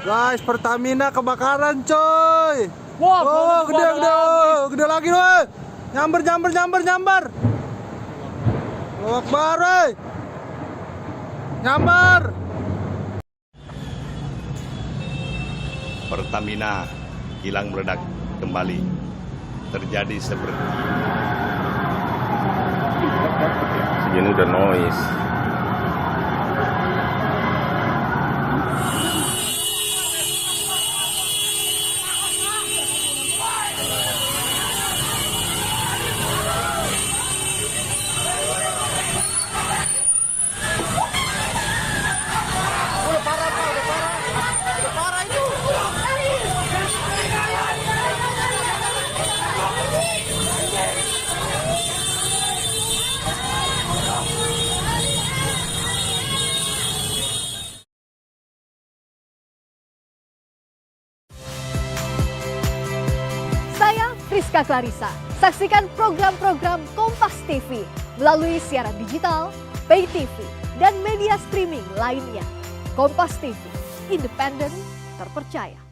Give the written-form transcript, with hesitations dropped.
Guys, Pertamina kebakaran coy. Wah, Oh, gede lagi loh. Nyamber. Akbar, woy. Nyamber. Pertamina kilang meledak kembali. Terjadi seperti ini udah noise. Rizka Clarissa. Saksikan program-program Kompas TV melalui siaran digital, pay TV, dan media streaming lainnya. Kompas TV, independen, terpercaya.